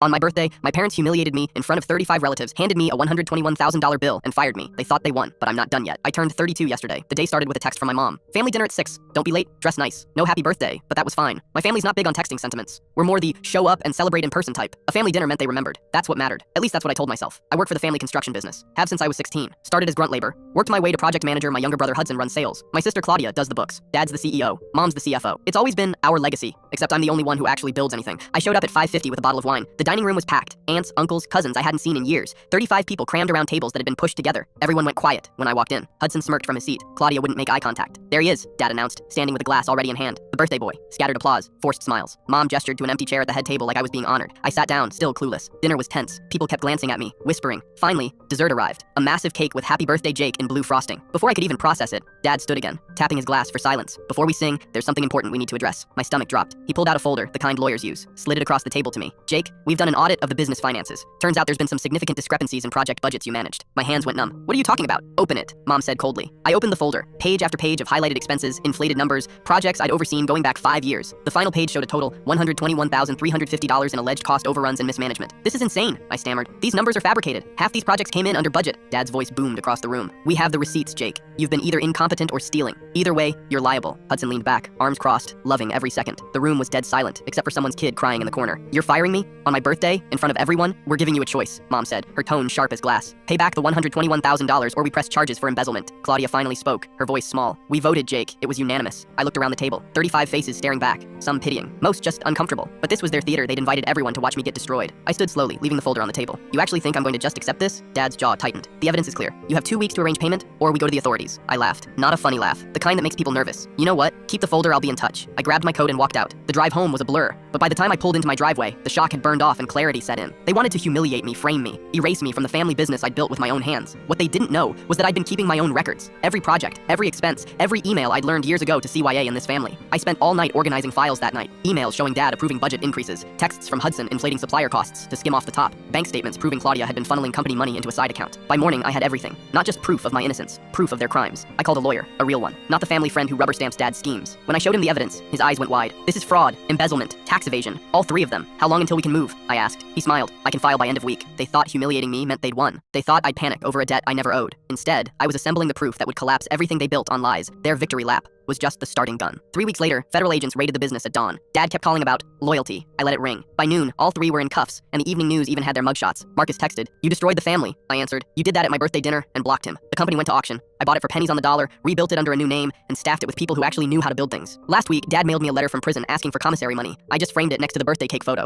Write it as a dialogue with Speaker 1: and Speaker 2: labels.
Speaker 1: On my birthday, my parents humiliated me in front of 35 relatives, handed me a $121,000 bill, and fired me. They thought they won, but I'm not done yet. I turned 32 yesterday. The day started with a text from my mom. Family dinner at 6. Don't be late. Dress nice. No happy birthday, but that was fine. My family's not big on texting sentiments. We're more the show up and celebrate in person type. A family dinner meant they remembered. That's what mattered. At least that's what I told myself. I work for the family construction business. Have since I was 16. Started as grunt labor. Worked my way to project manager. My younger brother Hudson runs sales. My sister Claudia does the books. Dad's the CEO. Mom's the CFO. It's always been our legacy, except I'm the only one who actually builds anything. I showed up at 5:50 with a bottle of wine. The dining room was packed. Aunts, uncles, cousins I hadn't seen in years. 35 people crammed around tables that had been pushed together. Everyone went quiet when I walked in. Hudson smirked from his seat. Claudia wouldn't make eye contact. There he is, Dad announced, standing with a glass already in hand. The birthday boy. Scattered applause. Forced smiles. Mom gestured to an empty chair at the head table like I was being honored. I sat down, still clueless. Dinner was tense. People kept glancing at me, whispering. Finally, dessert arrived. A massive cake with Happy Birthday Jake in blue frosting. Before I could even process it, Dad stood again, tapping his glass for silence. Before we sing, there's something important we need to address. My stomach dropped. He pulled out a folder, the kind lawyers use, slid it across the table to me. Jake, we've done an audit of the business finances. Turns out there's been some significant discrepancies in project budgets you managed. My hands went numb. What are you talking about? Open it, Mom said coldly. I opened the folder. Page after page of highlighted expenses, inflated numbers, projects I'd overseen going back 5 years. The final page showed a total $121,350 in alleged cost overruns and mismanagement. This is insane, I stammered. These numbers are fabricated. Half these projects came in under budget. Dad's voice boomed across the room. We have the receipts, Jake. You've been either incompetent or stealing. Either way, you're liable. Hudson leaned back, arms crossed, loving every second. The room was dead silent, except for someone's kid crying in the corner. You're firing me? On my birthday? In front of everyone? We're giving you a choice, Mom said, her tone sharp as glass. Pay back the $121,000 or we press charges for embezzlement. Claudia finally spoke, her voice small. We voted, Jake. It was unanimous. I looked around the table. 35 faces staring back, some pitying, most just uncomfortable. But this was their theater. They'd invited everyone to watch me get destroyed. I stood slowly, leaving the folder on the table. You actually think I'm going to just accept this? Dad's jaw tightened. The evidence is clear. You have 2 weeks to arrange payment, or we go to the authorities. I laughed. Not a funny laugh. The kind that makes people nervous. You know what? Keep the folder, I'll be in touch. I grabbed my coat and walked out. The drive home was a blur, but by the time I pulled into my driveway, the shock had burned off and clarity set in. They wanted to humiliate me, frame me, erase me from the family business I'd built with my own hands. What they didn't know was that I'd been keeping my own records. Every project, every expense, every email I'd learned years ago to CYA in this family. I spent all night organizing files that night. Emails showing Dad approving budget increases, texts from Hudson inflating supplier costs to skim off the top, bank statements proving Claudia had been funneling company money into a side account. By morning, I had everything. Not just proof of my innocence, proof of their crimes. I called a lawyer, a real one, not the family friend who rubber stamps Dad's schemes. When I showed him the evidence, his eyes went wide. This is fraud, embezzlement, tax evasion, all 3 of them. How long until we can move? I asked. He smiled. I can file by end of week. They thought humiliating me meant they'd won. They thought I'd panic over a debt I never owed. Instead, I was assembling the proof that would collapse everything they built on lies. Their victory lap was just the starting gun. 3 weeks later, federal agents raided the business at dawn. Dad kept calling about loyalty. I let it ring. By noon, all 3 were in cuffs, and the evening news even had their mugshots. Marcus texted, "You destroyed the family." I answered, "You did that at my birthday dinner," and blocked him. The company went to auction. I bought it for pennies on the dollar, rebuilt it under a new name, and staffed it with people who actually knew how to build things. Last week, Dad mailed me a letter from prison asking for commissary money. I just framed it next to the birthday cake photo.